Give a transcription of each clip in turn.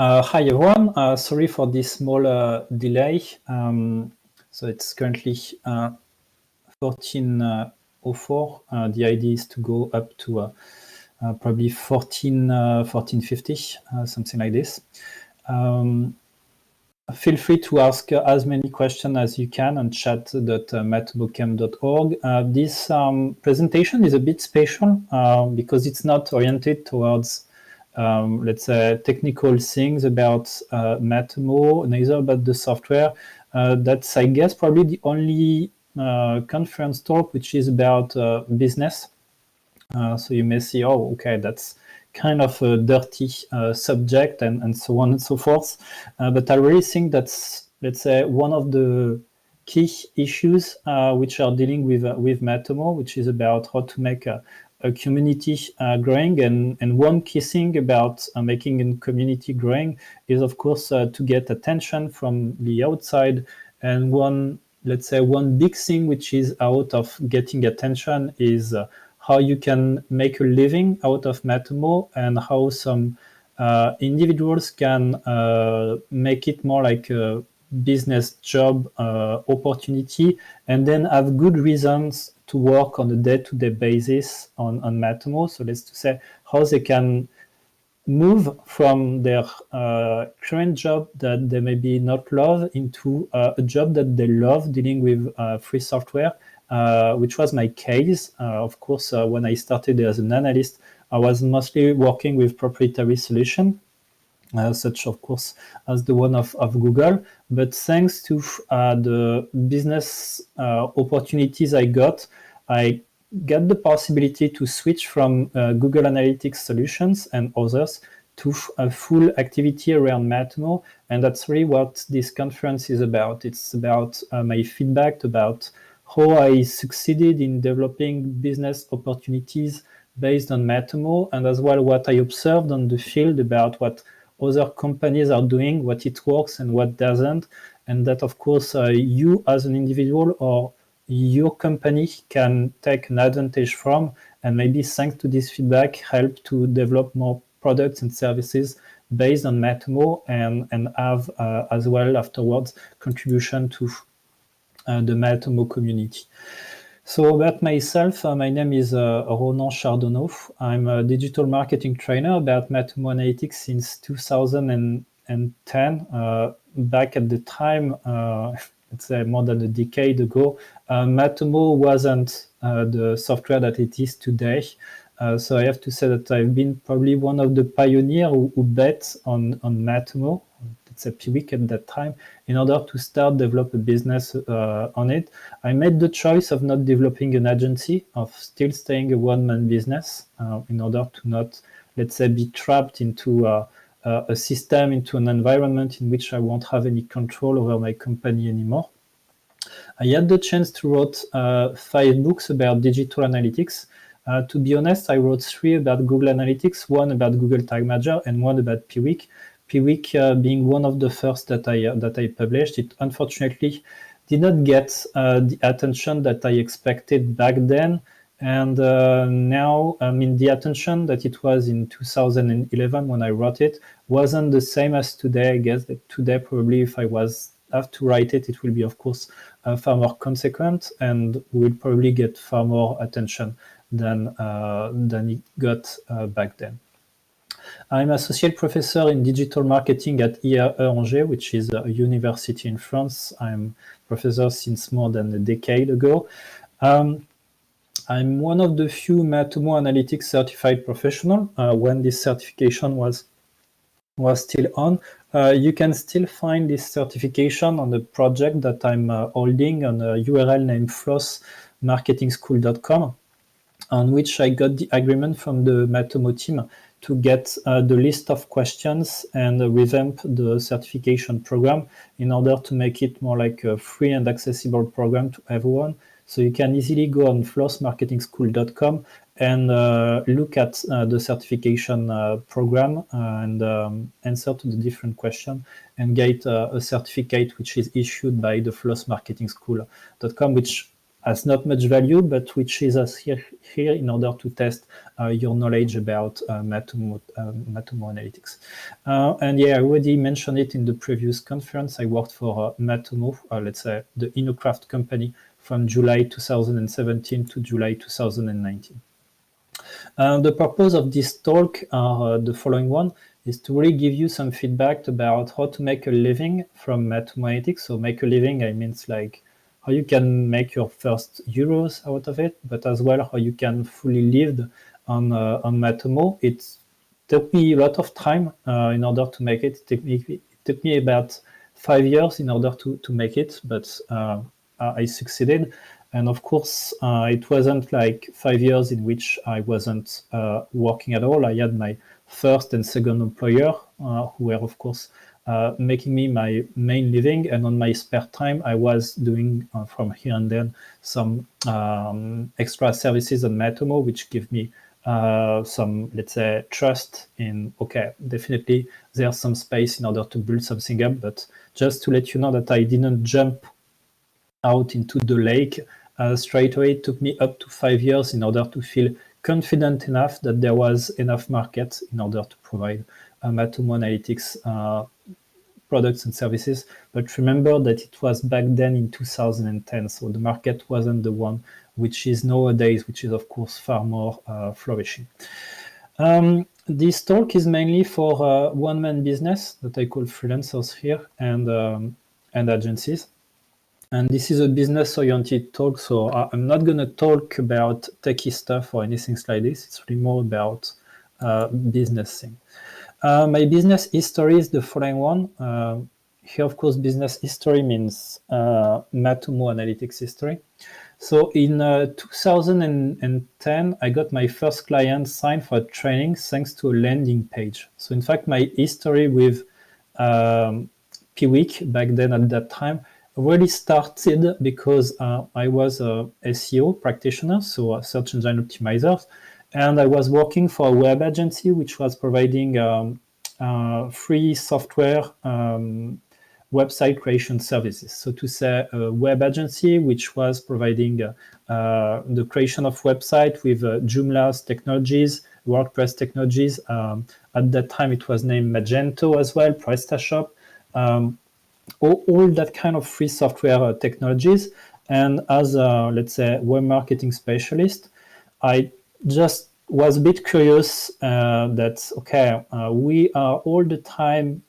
Hi everyone, sorry for this small delay. So it's currently 14:04. The idea is to go up to probably 14:50, something like this. Feel free to ask as many questions as you can on chat.matomocamp.org. This presentation is a bit special because it's not oriented towards let's say technical things about Matomo, neither about the software. That's, I guess, probably the only conference talk which is about business. So you may see, oh, okay, that's kind of a dirty subject and so on and so forth. But I really think that's, let's say, one of the key issues which are dealing with Matomo, which is about how to make a community growing. And one key thing about making a community growing is, of course, to get attention from the outside. And one, let's say, one big thing which is out of getting attention is how you can make a living out of Matomo and how some individuals can make it more like a business job opportunity and then have good reasons to work on a day-to-day basis on Matomo. So let's say how they can move from their current job that they maybe not love into a job that they love, dealing with free software, which was my case. Of course, when I started as an analyst, I was mostly working with proprietary solution, such, of course, as the one of Google. But thanks to the business opportunities I got the possibility to switch from Google Analytics solutions and others to a full activity around Matomo. And that's really what this conference is about. It's about my feedback about how I succeeded in developing business opportunities based on Matomo, and as well what I observed on the field about what other companies are doing, what it works and what doesn't. And that, of course, you as an individual or your company can take an advantage from, and maybe thanks to this feedback help to develop more products and services based on Matomo and have as well afterwards contribution to the Matomo community. So about myself, my name is Ronan Chardonneau. I'm a digital marketing trainer about Matomo Analytics since 2010. Back at the time, let's say more than a decade ago, Matomo wasn't the software that it is today. So I have to say that I've been probably one of the pioneers who bet on Matomo, let's say Piwik at that time, in order to start develop a business on it. I made the choice of not developing an agency, of still staying a one-man business in order to not, let's say, be trapped into a system, into an environment in which I won't have any control over my company anymore. I had the chance to write 5 books about digital analytics. To be honest, I wrote 3 about Google Analytics, 1 about Google Tag Manager, and 1 about Piwik. Piwik being one of the first that I published. It unfortunately did not get the attention that I expected back then. And now, I mean, the attention that it was in 2011 when I wrote it wasn't the same as today. I guess that today, probably, if I have to write it, it will be, of course, far more consequent and will probably get far more attention than it got back then. I'm associate professor in digital marketing at IAE Angers, which is a university in France. I'm professor since more than a decade ago. I'm one of the few Matomo Analytics certified professional when this certification was still on. You can still find this certification on the project that I'm holding on a URL named flossmarketingschool.com, on which I got the agreement from the Matomo team to get the list of questions and revamp the certification program in order to make it more like a free and accessible program to everyone. So you can easily go on flossmarketingschool.com and look at the certification program and answer to the different questions and get a certificate which is issued by the flossmarketingschool.com, which has not much value, but which is us here in order to test your knowledge about Matomo Analytics. And yeah, I already mentioned it in the previous conference. I worked for Matomo, let's say the InnoCraft company, from July 2017 to July 2019. The purpose of this talk are the following one, is to really give you some feedback about how to make a living from Matomo Analytics. So make a living, I mean, it's like how you can make your first euros out of it, but as well how you can fully live on Matomo. It took me a lot of time in order to make it. It took me about 5 years in order to make it, but I succeeded. And of course, it wasn't like 5 years in which I wasn't working at all. I had my first and second employer who were, of course, making me my main living. And on my spare time, I was doing from here and then some extra services on Matomo, which give me some, let's say, trust in, okay, definitely there's some space in order to build something up. But just to let you know that I didn't jump out into the lake straight away. It took me up to 5 years in order to feel confident enough that there was enough market in order to provide Matomo Analytics products and services. But remember that it was back then in 2010, so the market wasn't the one which is nowadays, which is of course far more flourishing. This talk is mainly for one-man business that I call freelancers here and agencies. And this is a business-oriented talk, so I'm not going to talk about techie stuff or anything like this. It's really more about business thing. My business history is the following one. Here, of course, business history means Matomo Analytics history. So in 2010, I got my first client signed for a training thanks to a landing page. So in fact, my history with Piwik back then at that time really started because I was a SEO practitioner, so a search engine optimizer, and I was working for a web agency which was providing free software website creation services. So to say a web agency which was providing the creation of website with Joomla's technologies, WordPress technologies. At that time it was named Magento as well, PrestaShop. All that kind of free software technologies. And as a, let's say, web marketing specialist, I just was a bit curious that, okay, we are all the time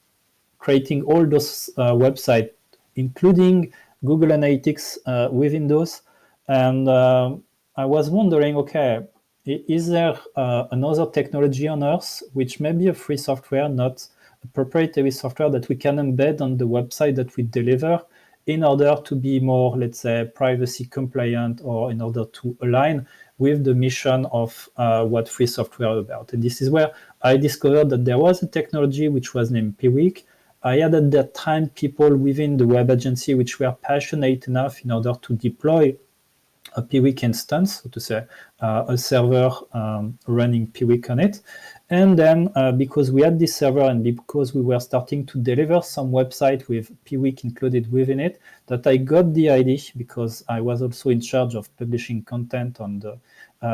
creating all those websites, including Google Analytics within those. And I was wondering, okay, is there another technology on Earth which may be a free software, not a proprietary software that we can embed on the website that we deliver in order to be more, let's say, privacy compliant, or in order to align with the mission of what free software is about. And this is where I discovered that there was a technology which was named Piwik. I had at that time people within the web agency which were passionate enough in order to deploy a Piwik instance, so to say, a server running Piwik on it. And then because we had this server and because we were starting to deliver some website with Piwik included within it, that I got the idea, because I was also in charge of publishing content on the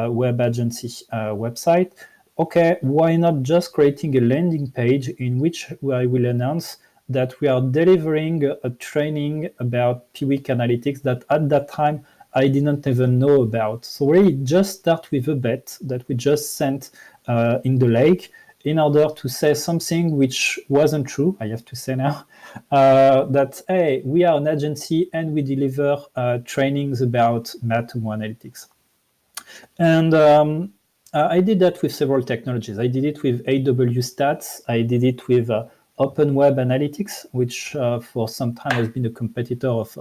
web agency website. Okay, why not just creating a landing page in which I will announce that we are delivering a training about Piwik Analytics that at that time I didn't even know about. So really just start with a bet that we just sent in the lake in order to say something which wasn't true, I have to say now, that, hey, we are an agency and we deliver trainings about Matomo Analytics. And I did that with several technologies. I did it with AW Stats. I did it with Open Web Analytics, which for some time has been a competitor of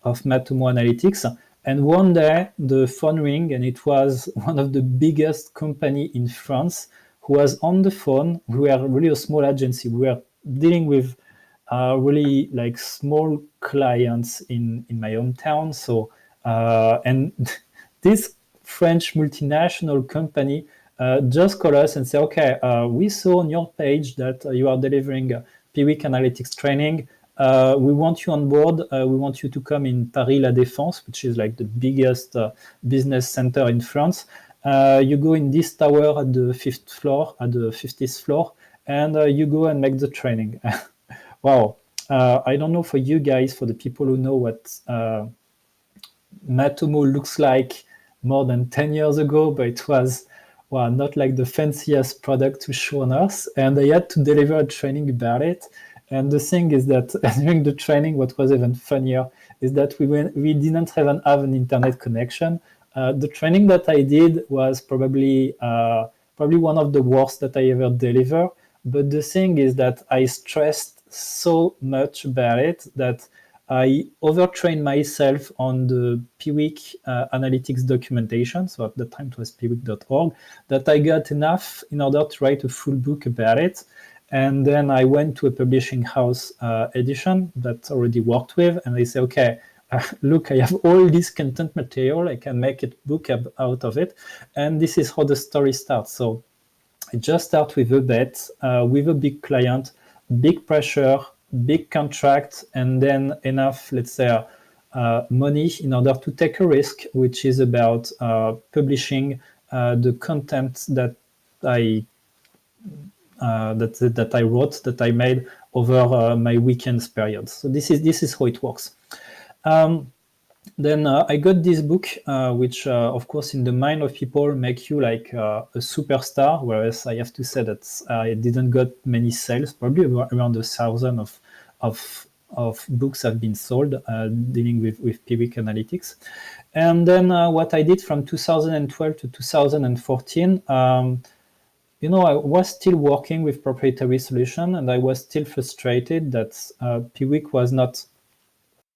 Matomo Analytics. And one day the phone rang, and it was one of the biggest company in France who was on the phone. We were really a small agency. We were dealing with really like small clients in my hometown. So and this French multinational company just called us and said, okay, we saw on your page that you are delivering Piwik Analytics training. we want you on board. We want you to come in Paris La Défense, which is like the biggest business center in France. You go in this tower at the 50th floor, and you go and make the training. Wow. I don't know for you guys, for the people who know what Matomo looks like more than 10 years ago, but it was, well, not like the fanciest product to show on Earth. And I had to deliver a training about it. And the thing is that during the training, what was even funnier is that we didn't even have an internet connection. The training that I did was probably one of the worst that I ever delivered. But the thing is that I stressed so much about it that I overtrained myself on the Piwik analytics documentation. So at the time it was piwik.org, that I got enough in order to write a full book about it. And then I went to a publishing house edition that already worked with, and they say, okay, look, I have all this content material. I can make a book out of it. And this is how the story starts. So I just start with a bet, with a big client, big pressure, big contract, and then enough, let's say, money in order to take a risk, which is about publishing the content that I wrote, that I made over my weekends period. So this is how it works. Then I got this book, which, of course, in the mind of people make you like a superstar, whereas I have to say that I didn't got many sales, probably around 1,000 of books have been sold dealing with Piwik Analytics. And then what I did from 2012 to 2014, I was still working with proprietary solution, and I was still frustrated that Piwik was not,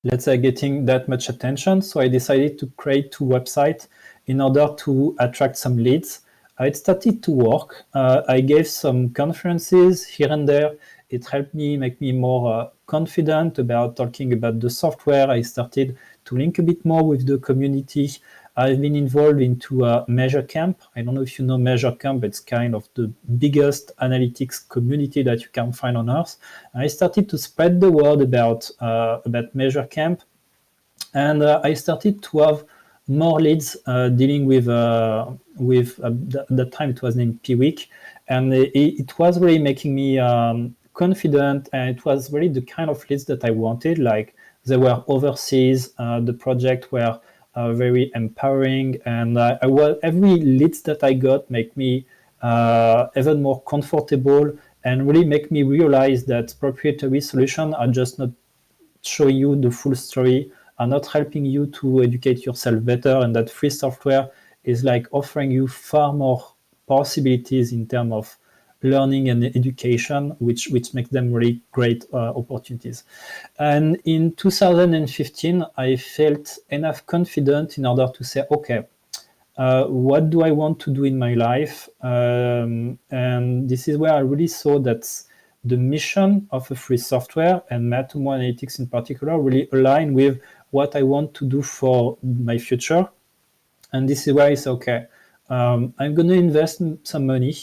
let's say, getting that much attention. So I decided to create 2 websites in order to attract some leads. It started to work. I gave some conferences here and there. It helped me make me more confident about talking about the software. I started to link a bit more with the community. I've been involved into MatomoCamp. I don't know if you know MatomoCamp. It's kind of the biggest analytics community that you can find on Earth. I started to spread the word about MatomoCamp, and I started to have more leads dealing with the time it was named Piwik, and it was really making me confident, and it was really the kind of leads that I wanted. Like, they were overseas, the project were very empowering, and every leads that I got make me even more comfortable, and really make me realize that proprietary solutions are just not showing you the full story, are not helping you to educate yourself better, and that free software is like offering you far more possibilities in terms of learning and education, which makes them really great opportunities. And in 2015, I felt enough confident in order to say, okay, what do I want to do in my life? And this is where I really saw that the mission of a free software, and Matomo Analytics in particular, really align with what I want to do for my future. And this is where I say, okay, I'm going to invest some money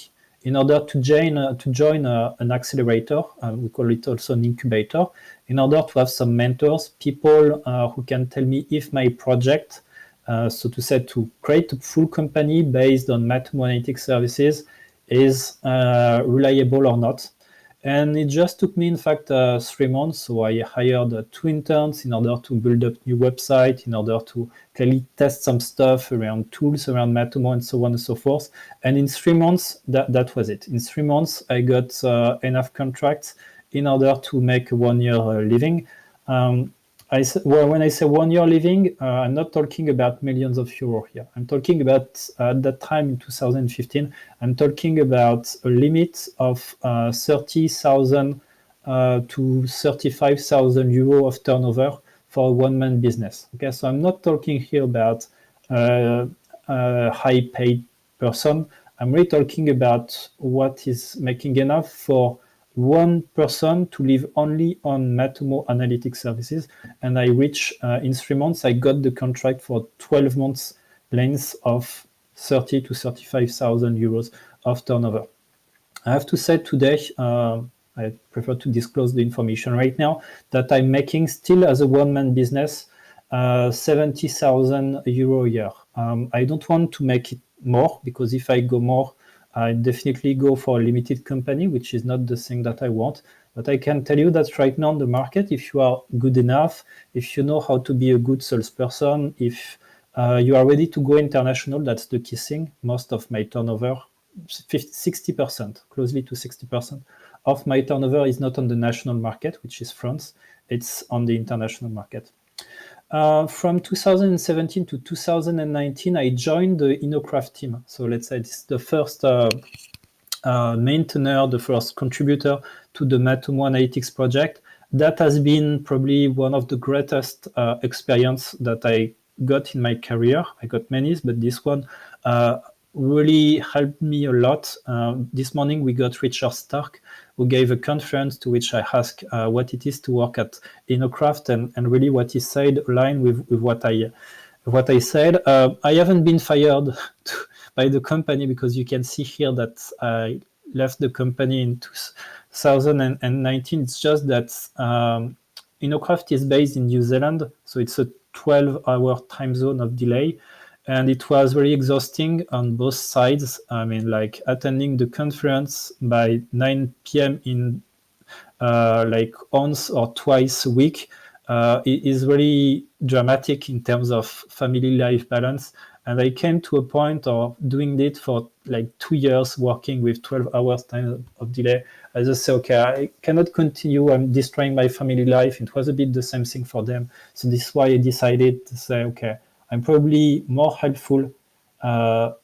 in order to join an accelerator. We call it also an incubator, in order to have some mentors, people who can tell me if my project, so to say, to create a full company based on Matomo Analytics services, is reliable or not. And it just took me, in fact, 3 months. So I hired 2 interns in order to build up new website, in order to clearly test some stuff around tools, around Matomo, and so on and so forth. And in 3 months, that was it. In 3 months, I got enough contracts in order to make a 1-year living. When I say 1-year living, I'm not talking about millions of euros here. I'm talking about, at that time in 2015, I'm talking about a limit of 30,000 to 35,000 euro of turnover for a one-man business. Okay, so I'm not talking here about a high-paid person. I'm really talking about what is making enough for one person to live only on Matomo Analytics services. And I reached, in 3 months, I got the contract for 12 months length of 30 to 35,000 euros of turnover. I have to say today, I prefer to disclose the information right now, that I'm making still as a one-man business, 70,000 euro a year. I don't want to make it more, because if I go more, I definitely go for a limited company, which is not the thing that I want. But I can tell you that right now in the market, if you are good enough, if you know how to be a good salesperson, if you are ready to go international, that's the key thing. Most of my turnover, 60%, closely to 60% of my turnover is not on the national market, which is France. It's on the international market. From 2017 to 2019, I joined the InnoCraft team. So let's say this is the first maintainer, the first contributor to the Matomo Analytics project. That has been probably one of the greatest experience that I got in my career. I got many, but this one really helped me a lot. This morning we got Richard Stark, who gave a conference to which I asked what it is to work at InnoCraft, and really what he said aligned with what I said. I haven't been fired by the company, because you can see here that I left the company in 2019. It's just that InnoCraft is based in New Zealand, so it's a 12-hour time zone of delay. And it was very exhausting on both sides. I mean, like attending the conference by 9 p.m. in like once or twice a week is really dramatic in terms of family life balance. And I came to a point of doing it for like 2 years, working with 12 hours time of delay. I just say, okay, I cannot continue. I'm destroying my family life. It was a bit the same thing for them. So this is why I decided to say, okay, I'm probably more helpful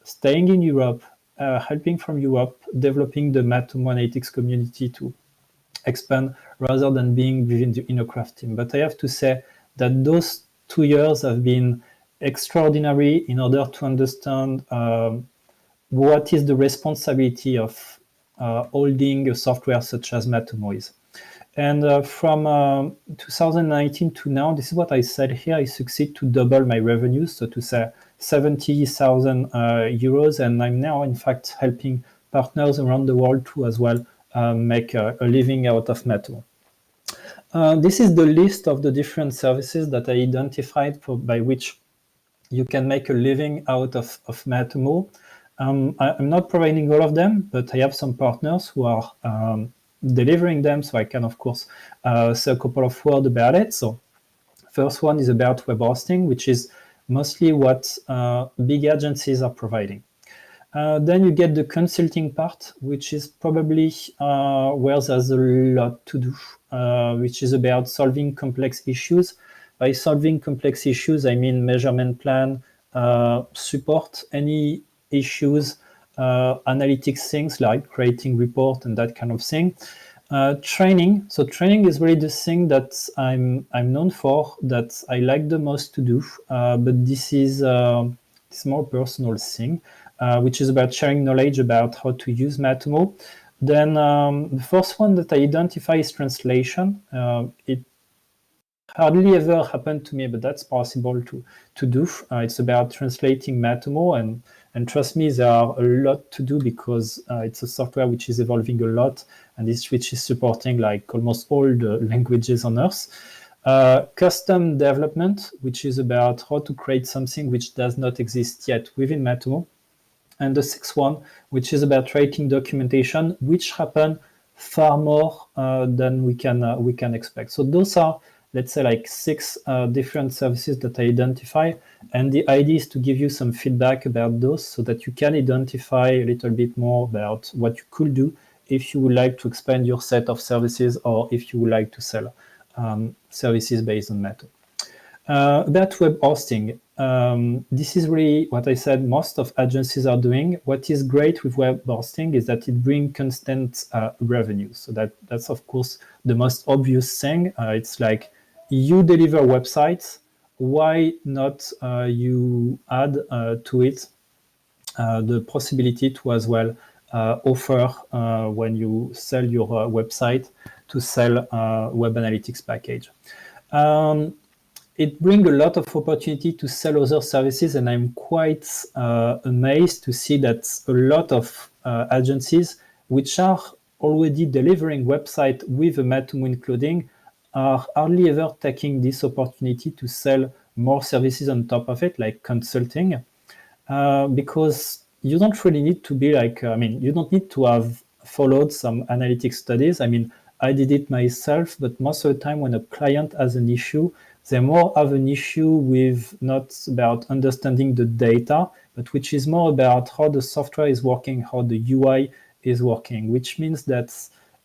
staying in Europe, helping from Europe, developing the Matomo Analytics community to expand rather than being within the InnoCraft team. But I have to say that those 2 years have been extraordinary in order to understand what is the responsibility of holding a software such as Matomo is. And from 2019 to now, this is what I said here, I succeed to double my revenues, so to say 70,000 euros, and I'm now in fact helping partners around the world to as well make a living out of Matomo. This is the list of the different services that I identified by which you can make a living out of Matomo. I'm not providing all of them, but I have some partners who are delivering them, so I can of course say a couple of words about it. So first one is about web hosting, which is mostly what big agencies are providing. Then you get the consulting part, which is probably where there's a lot to do, which is about solving complex issues. By solving complex issues, I mean measurement plan, support any issues, analytics things like creating report and that kind of thing. Training. So training is really the thing that I'm known for, that I like the most to do. But this is more personal thing, which is about sharing knowledge about how to use Matomo. Then the first one that I identify is translation. It hardly ever happened to me, but that's possible to do. It's about translating Matomo, and trust me, there are a lot to do, because it's a software which is evolving a lot, and which is supporting like almost all the languages on Earth. Custom development, which is about how to create something which does not exist yet within Matomo. And the sixth one, which is about writing documentation, which happen far more than we can expect. So those are, let's say, like 6 different services that I identify. And the idea is to give you some feedback about those so that you can identify a little bit more about what you could do if you would like to expand your set of services, or if you would like to sell services based on Matomo. About web hosting, this is really what I said most of agencies are doing. What is great with web hosting is that it brings constant revenue. So that's of course the most obvious thing. It's like you deliver websites, why not you add to it the possibility to as well offer when you sell your website to sell a web analytics package. It brings a lot of opportunity to sell other services, and I'm quite amazed to see that a lot of agencies which are already delivering website with a Matomo including are hardly ever taking this opportunity to sell more services on top of it, like consulting, because you don't really need to be like, you don't need to have followed some analytics studies. I did it myself, but most of the time when a client has an issue, they more have an issue with not about understanding the data, but which is more about how the software is working, how the UI is working, which means that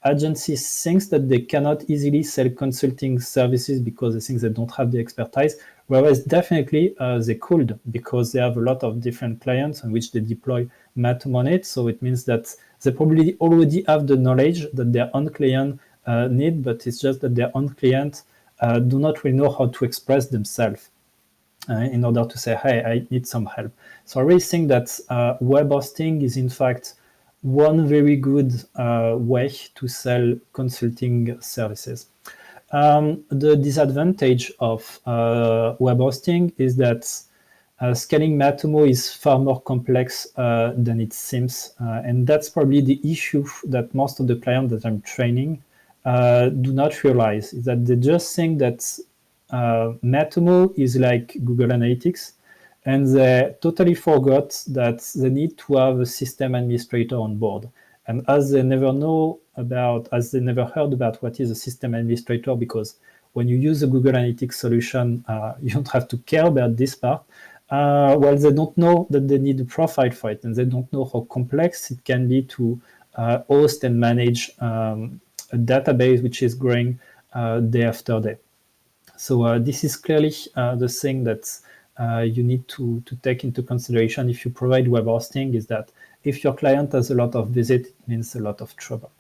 agencies think that they cannot easily sell consulting services because they think they don't have the expertise, whereas definitely they could, because they have a lot of different clients on which they deploy Matomo on it. So it means that they probably already have the knowledge that their own client need, but it's just that their own client do not really know how to express themselves in order to say, hey, I need some help. So I really think that web hosting is in fact one very good way to sell consulting services. The disadvantage of web hosting is that scaling Matomo is far more complex than it seems. And that's probably the issue that most of the clients that I'm training do not realize, is that they just think that Matomo is like Google Analytics, and they totally forgot that they need to have a system administrator on board. And as they never heard about what is a system administrator, because when you use a Google Analytics solution, you don't have to care about this part. Well, they don't know that they need a profile for it, and they don't know how complex it can be to host and manage a database which is growing day after day. So this is clearly the thing that you need to take into consideration if you provide web hosting, is that if your client has a lot of visit, it means a lot of trouble.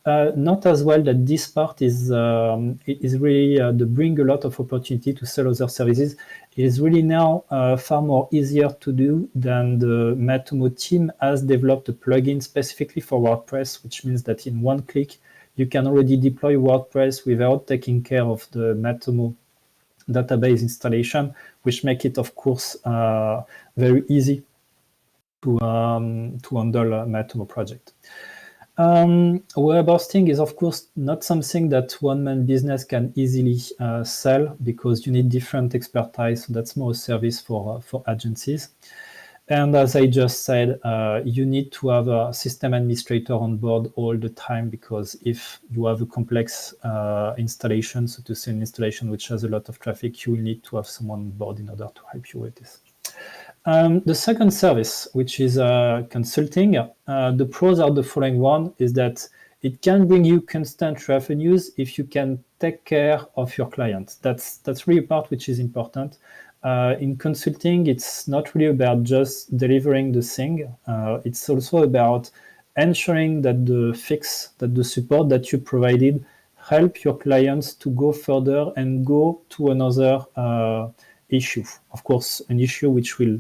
Note as well that this part is really to bring a lot of opportunity to sell other services. It is really now far more easier to do than the Matomo team has developed a plugin specifically for WordPress, which means that in one click, you can already deploy WordPress without taking care of the Matomo database installation, which make it, of course, very easy to handle a Matomo project. Web hosting is, of course, not something that one-man business can easily sell, because you need different expertise. So that's more a service for agencies. And as I just said, you need to have a system administrator on board all the time, because if you have a complex installation, so to say an installation which has a lot of traffic, you will need to have someone on board in order to help you with this. The second service, which is consulting, the pros are the following one, is that it can bring you constant revenues if you can take care of your clients. That's really a part which is important. In consulting, it's not really about just delivering the thing. It's also about ensuring that the support that you provided help your clients to go further and go to another issue. Of course, an issue which will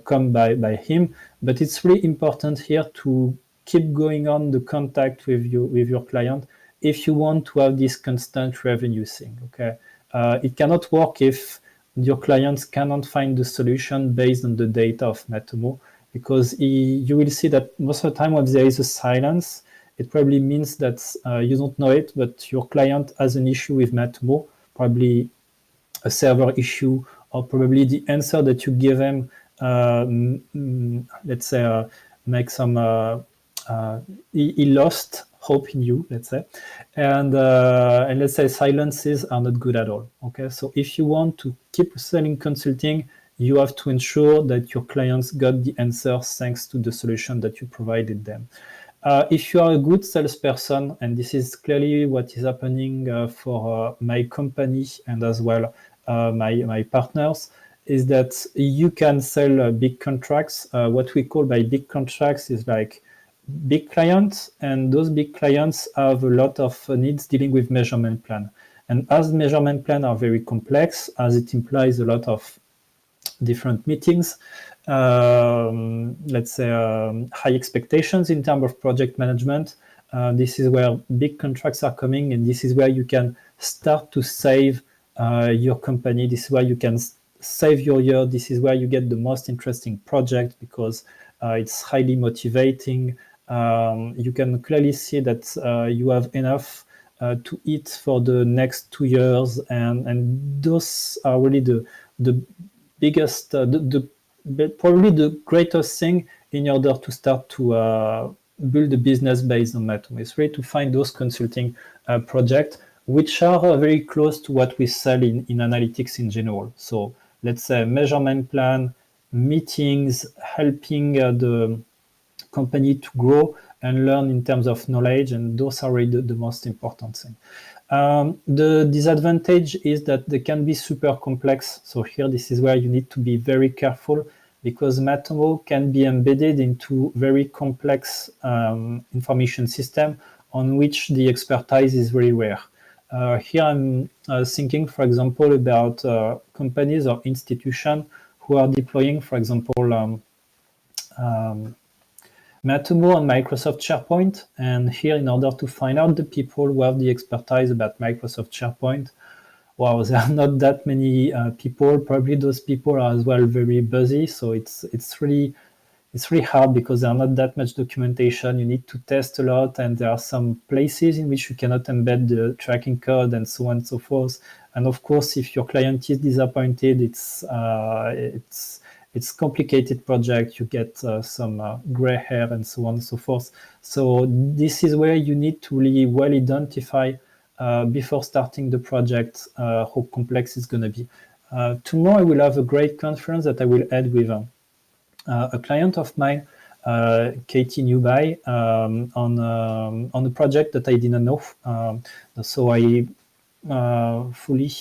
come by him, but it's really important here to keep going on the contact with your client if you want to have this constant revenue thing. Okay, it cannot work if your clients cannot find the solution based on the data of Matomo, because you will see that most of the time when there is a silence, it probably means that you don't know it, but your client has an issue with Matomo, probably a server issue, or probably the answer that you give him, let's say, make some, he lost hope in you, let's say, and let's say silences are not good at all. Okay, so if you want to keep selling consulting, you have to ensure that your clients got the answers thanks to the solution that you provided them. If you are a good salesperson, and this is clearly what is happening for my company and as well my partners, is that you can sell big contracts. What we call by big contracts is like big clients, and those big clients have a lot of needs dealing with measurement plan. And as measurement plan are very complex, as it implies a lot of different meetings, let's say high expectations in terms of project management, this is where big contracts are coming, and this is where you can start to save your company. This is where you can save your year. This is where you get the most interesting project, because it's highly motivating. you can clearly see that you have enough to eat for the next 2 years, and those are really the biggest, probably the greatest thing in order to start to build a business based on Matomo. It's really to find those consulting projects which are very close to what we sell in analytics in general. So let's say measurement plan, meetings, helping the company to grow and learn in terms of knowledge, and those are really the most important thing. The disadvantage is that they can be super complex. So here, this is where you need to be very careful, because Matomo can be embedded into very complex information system on which the expertise is very rare. Here I'm thinking, for example, about companies or institutions who are deploying, for example, Matomo on Microsoft SharePoint. And here, in order to find out the people who have the expertise about Microsoft SharePoint, wow, there are not that many people. Probably those people are as well very busy. So it's really hard because there are not that much documentation. You need to test a lot, and there are some places in which you cannot embed the tracking code and so on and so forth. And of course, if your client is disappointed, it's complicated project. You get some gray hair and so on and so forth. So this is where you need to really well identify before starting the project how complex it's going to be. Tomorrow I will have a great conference that I will add with a client of mine, Katie Newby, on a project that I didn't know. So I fully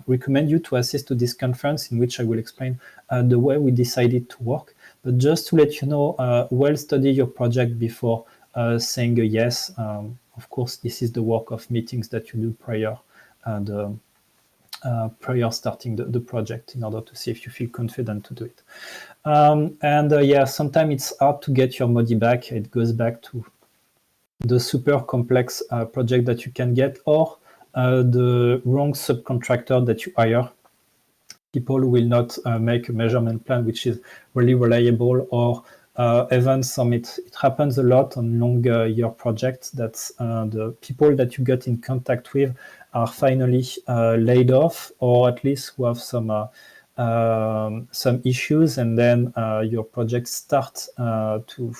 recommend you to assist to this conference, in which I will explain the way we decided to work. But just to let you know, well study your project before saying a yes. Of course, this is the work of meetings that you do prior starting the project, in order to see if you feel confident to do it. Yeah, sometimes it's hard to get your money back. It goes back to the super complex project that you can get, or the wrong subcontractor that you hire. People will not make a measurement plan which is really reliable, or even it happens a lot on longer year projects that the people that you get in contact with are finally laid off, or at least who have some issues, and then your project starts to,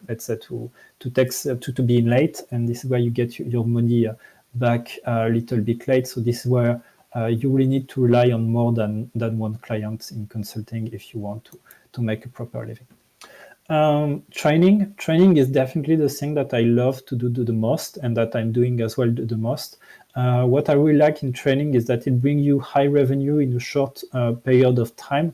let's say, to be late, and this is where you get your money back a little bit late. So this is where you really need to rely on more than one client in consulting if you want to make a proper living. Training is definitely the thing that I love to do the most, and that I'm doing as well the most. What I really like in training is that it brings you high revenue in a short period of time.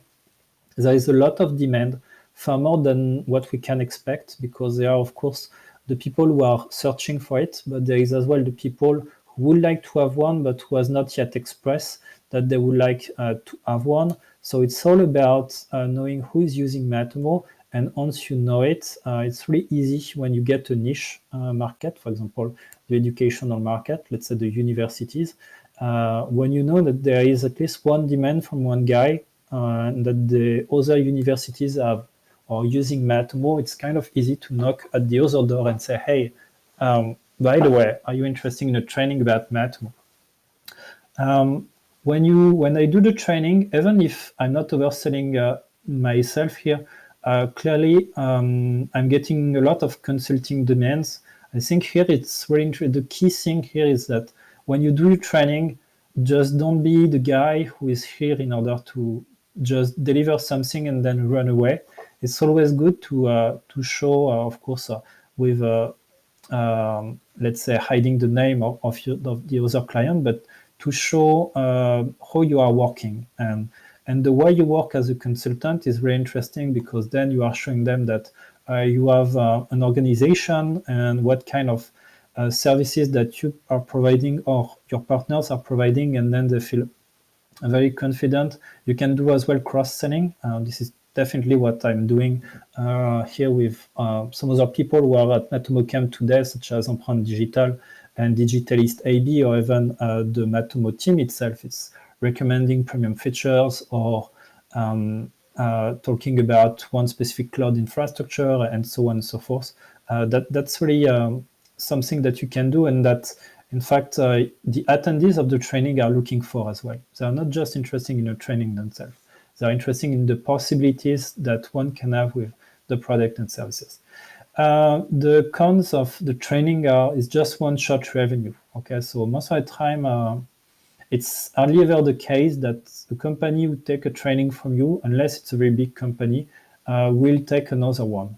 There is a lot of demand, far more than what we can expect, because there are, of course, the people who are searching for it, but there is as well the people who would like to have one, but who has not yet expressed that they would like to have one. So it's all about knowing who is using Matomo. And once you know it, it's really easy when you get a niche market, for example, the educational market, let's say the universities. When you know that there is at least one demand from one guy, and that the other universities are using Matomo, it's kind of easy to knock at the other door and say, hey, by the way, are you interested in a training about Matomo? When I do the training, even if I'm not overselling myself here, clearly I'm getting a lot of consulting demands. I think here it's very interesting. The key thing here is that when you do your training, just don't be the guy who is here in order to just deliver something and then run away. It's always good to show, of course, with let's say hiding the name of the other client, but to show how you are working. And the way you work as a consultant is very interesting, because then you are showing them that you have an organization and what kind of services that you are providing or your partners are providing, and then they feel very confident. You can do as well cross-selling. This is definitely what I'm doing here with some other people who are at MatomoCamp today, such as Empreinte Digital and Digitalist AB, or even the Matomo team itself. It's recommending premium features, or talking about one specific cloud infrastructure, and so on and so forth. That's really something that you can do, and that, in fact, the attendees of the training are looking for as well. They are not just interested in the training themselves. They are interested in the possibilities that one can have with the product and services. The cons of the training is just one-shot revenue. Okay, so most of the time, it's hardly ever the case that the company would take a training from you, unless it's a very big company, will take another one.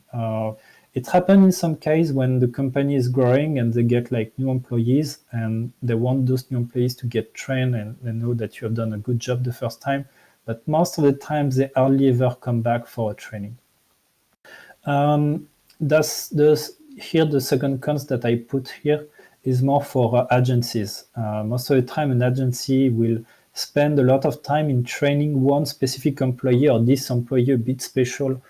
It happened in some case when the company is growing and they get like new employees, and they want those new employees to get trained and they know that you have done a good job the first time. But most of the time, they hardly ever come back for a training. Here the second cons that I put here is more for agencies. Most of the time, an agency will spend a lot of time in training one specific employee, or this employee a bit special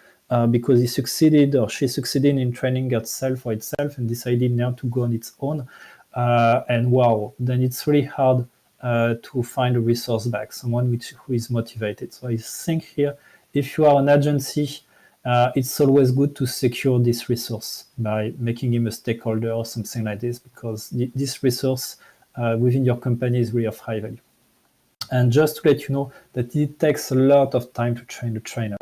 because he succeeded or she succeeded in training herself or itself and decided now to go on its own. And wow, then it's really hard to find a resource back, someone who is motivated. So I think here, if you are an agency, it's always good to secure this resource by making him a stakeholder or something like this, because this resource within your company is really of high value. And just to let you know that it takes a lot of time to train the trainer.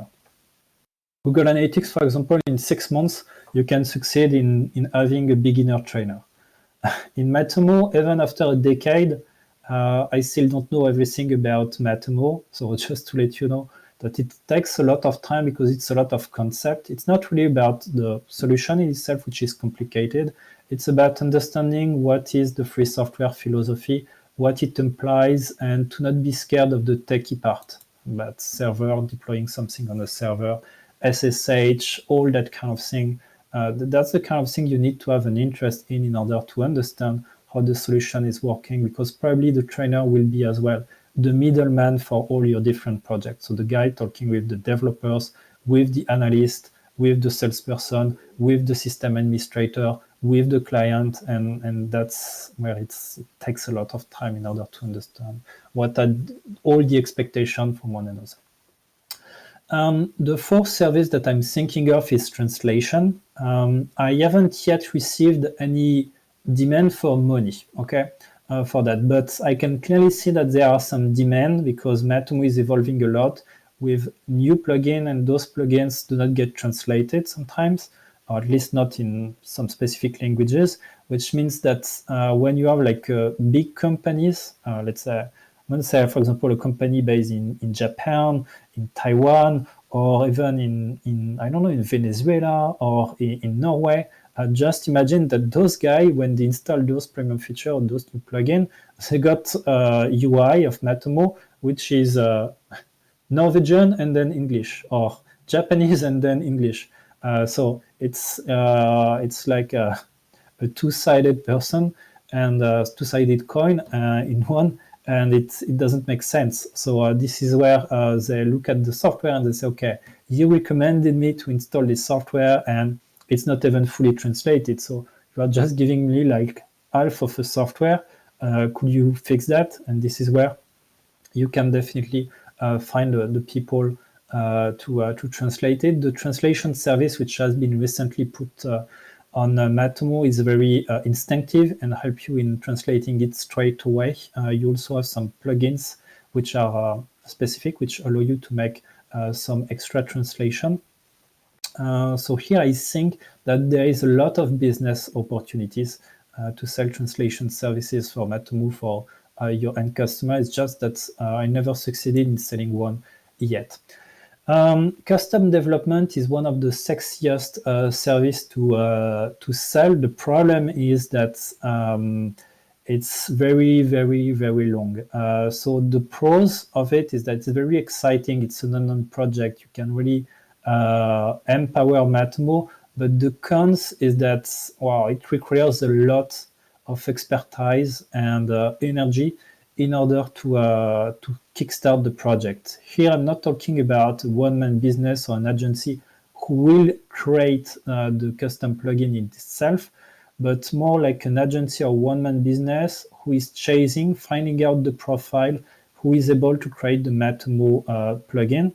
Google Analytics, for example, in 6 months, you can succeed in having a beginner trainer. In Matomo, even after a decade, I still don't know everything about Matomo. So just to let you know that it takes a lot of time because it's a lot of concept. It's not really about the solution in itself, which is complicated. It's about understanding what is the free software philosophy, what it implies, and to not be scared of the techie part, about server, deploying something on a server, SSH, all that kind of thing. That's the kind of thing you need to have an interest in order to understand how the solution is working, because probably the trainer will be as well the middleman for all your different projects. So the guy talking with the developers, with the analyst, with the salesperson, with the system administrator, with the client, and that's where it takes a lot of time in order to understand what are all the expectations from one another. The fourth service that I'm thinking of is translation. I haven't yet received any demand for money, okay, for that, but I can clearly see that there are some demand because Matomo is evolving a lot with new plugins, and those plugins do not get translated sometimes, or at least not in some specific languages, which means that when you have like big companies, let's say, for example, a company based in Japan, in Taiwan, or even in I don't know, in Venezuela or in Norway, just imagine that those guys, when they install those premium features or those new plugins, they got UI of Matomo, which is Norwegian and then English, or Japanese and then English. So it's like a two-sided person and a two-sided coin in one, and it doesn't make sense. So this is where they look at the software and they say, okay, you recommended me to install this software and it's not even fully translated. So you are just giving me like half of the software. Could you fix that? And this is where you can definitely find the people to translate it. The translation service, which has been recently put on Matomo, is very instinctive and help you in translating it straight away. You also have some plugins which are specific, which allow you to make some extra translation. So here I think that there is a lot of business opportunities to sell translation services for Matomo for your end customer. It's just that I never succeeded in selling one yet. Custom development is one of the sexiest service to sell. The problem is that it's very, very, very long. So the pros of it is that it's very exciting. It's an unknown project. You can really empower Matomo, but the cons is that, wow, it requires a lot of expertise and energy in order to kickstart the project. Here, I'm not talking about a one-man business or an agency who will create the custom plugin in itself, but more like an agency or one-man business who is chasing, finding out the profile, who is able to create the Matomo plugin.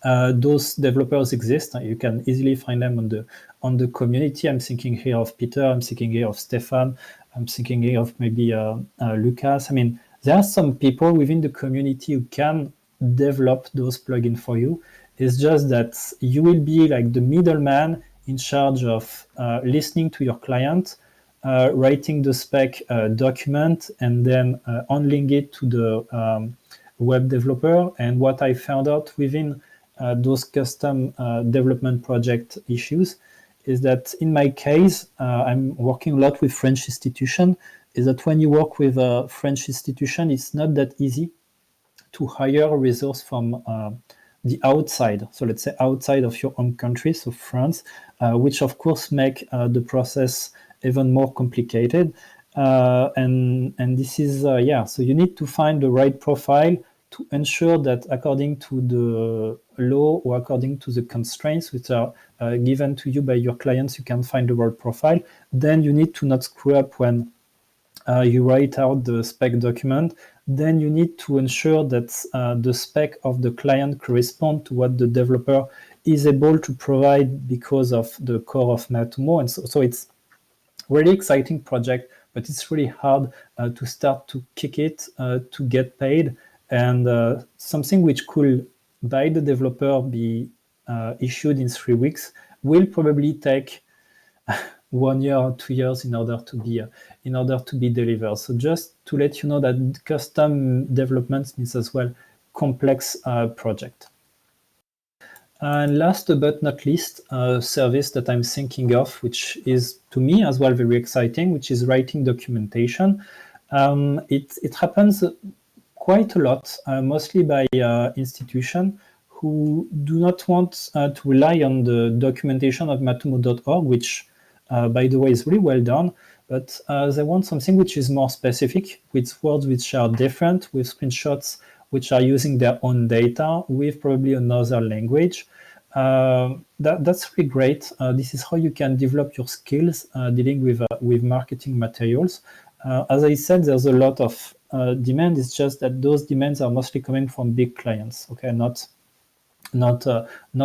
those developers exist. You can easily find them on the community. I'm thinking here of Peter. I'm thinking here of Stefan. I'm thinking here of maybe Lucas. I mean, there are some people within the community who can develop those plugins for you. It's just that you will be like the middleman in charge of listening to your client, writing the spec document, and then handling it to the web developer. And what I found out within those custom development project issues is that in my case, I'm working a lot with French institution, is that when you work with a French institution, it's not that easy to hire a resource from the outside. So let's say outside of your home country, so France, which of course make the process even more complicated. And this is, so you need to find the right profile to ensure that according to the law or according to the constraints which are given to you by your clients, you can find the right profile. Then you need to not screw up when you write out the spec document. Then you need to ensure that the spec of the client correspond to what the developer is able to provide because of the core of Matomo. And so it's really exciting project, but it's really hard to start to kick it, to get paid. And something which could, by the developer, be issued in 3 weeks will probably take 1 year or 2 years in order to be delivered. So just to let you know that custom development means as well complex project. And last but not least, a service that I'm thinking of, which is to me as well very exciting, which is writing documentation. It happens quite a lot, mostly by institutions who do not want to rely on the documentation of matomo.org, which, by the way, is really well done, but they want something which is more specific, with words which are different, with screenshots which are using their own data, with probably another language. That's really great. This is how you can develop your skills dealing with marketing materials. As I said, there's a lot of demand. It's just that those demands are mostly coming from big clients, okay, not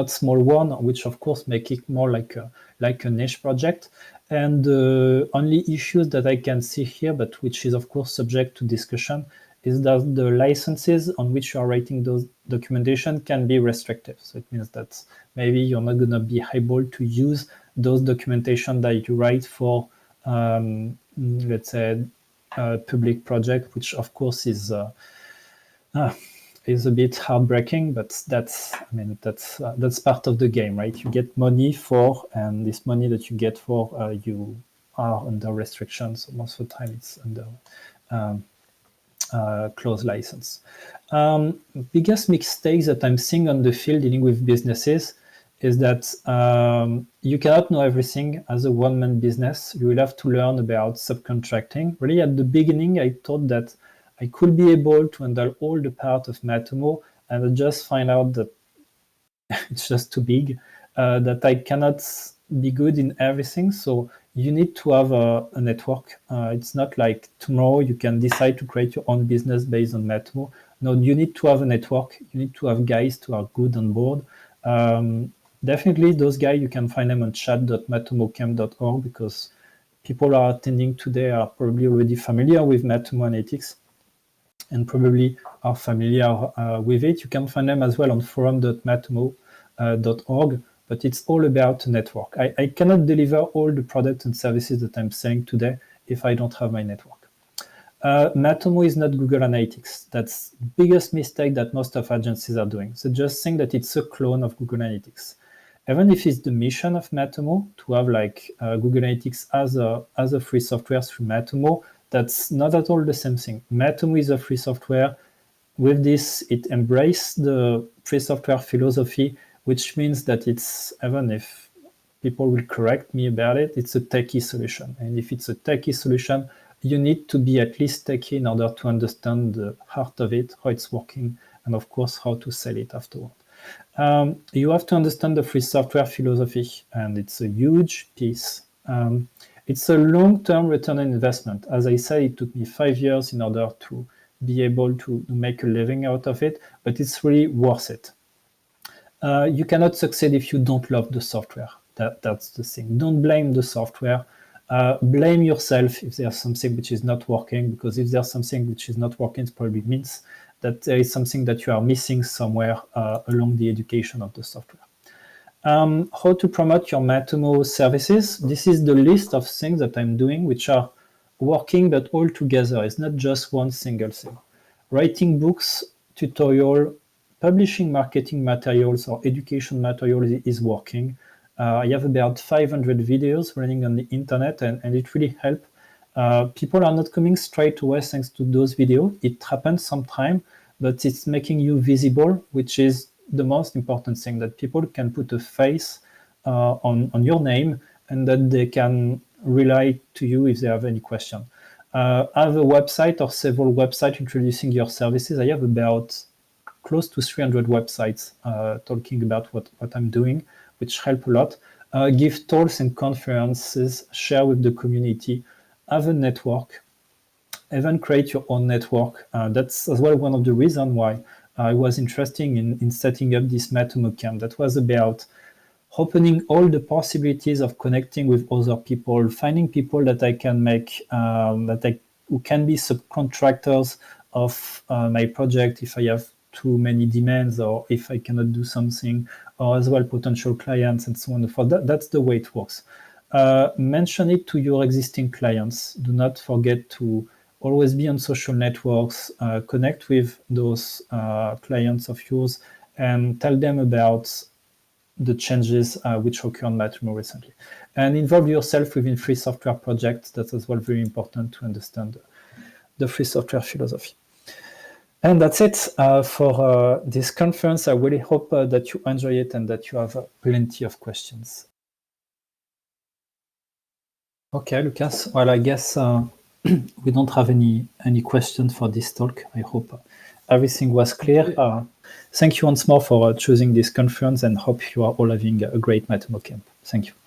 small one, which of course make it more like a niche project. And the only issues that I can see here, but which is of course subject to discussion, is that the licenses on which you are writing those documentation can be restrictive. So it means that maybe you're not going to be able to use those documentation that you write for, let's say, a public project, which of course is a bit heartbreaking, but that's part of the game, right? You get money for, and this money that you get for, you are under restrictions. So most of the time it's under closed license. Biggest mistakes that I'm seeing on the field dealing with businesses is that you cannot know everything as a one-man business. You will have to learn about subcontracting. Really, at the beginning, I thought that I could be able to handle all the part of Matomo, and I just find out that it's just too big, that I cannot be good in everything. So you need to have a network. It's not like tomorrow you can decide to create your own business based on Matomo. No, you need to have a network. You need to have guys who are good on board. Definitely those guys, you can find them on chat.matomocamp.org, because people are attending today are probably already familiar with Matomo Analytics and probably are familiar with it. You can find them as well on forum.matomo.org, but it's all about network. I cannot deliver all the products and services that I'm selling today if I don't have my network. Matomo is not Google Analytics. That's the biggest mistake that most of agencies are doing. So just think that it's a clone of Google Analytics. Even if it's the mission of Matomo to have like Google Analytics as a free software through Matomo, that's not at all the same thing. Matomo is a free software. With this, it embraces the free software philosophy, which means that it's, even if people will correct me about it, it's a techie solution. And if it's a techie solution, you need to be at least techie in order to understand the heart of it, how it's working, and of course, how to sell it afterward. You have to understand the free software philosophy, and it's a huge piece. It's a long-term return on investment. As I said, it took me 5 years in order to be able to make a living out of it, but it's really worth it. You cannot succeed if you don't love the software. That's the thing. Don't blame the software. Blame yourself if there's something which is not working, because if there's something which is not working, it probably means that there is something that you are missing somewhere along the education of the software. How to promote your Matomo services. This is the list of things that I'm doing which are working, but all together. It's not just one single thing. Writing books, tutorial, publishing marketing materials or education materials is working. I have about 500 videos running on the internet, and it really helps. People are not coming straight away thanks to those videos. It happens sometime, but it's making you visible, which is the most important thing, that people can put a face on your name and that they can rely to you if they have any question. I have a website or several websites introducing your services. I have about close to 300 websites talking about what I'm doing, which help a lot. Give talks and conferences, share with the community, have a network, even create your own network. That's as well one of the reasons why I was interested in setting up this MatomoCamp. That was about opening all the possibilities of connecting with other people, finding people that I can make, who can be subcontractors of my project if I have too many demands or if I cannot do something, or as well potential clients and so on and so forth. That's the way it works. Mention it to your existing clients. Do not forget to always be on social networks, connect with those clients of yours, and tell them about the changes which occurred on Matomo recently. And involve yourself within free software projects. That's as well very important to understand the free software philosophy. And that's it for this conference. I really hope that you enjoy it and that you have plenty of questions. Okay, Lucas. Well, I guess we don't have any questions for this talk. I hope everything was clear. Thank you once more for choosing this conference, and hope you are all having a great MatomoCamp. Thank you.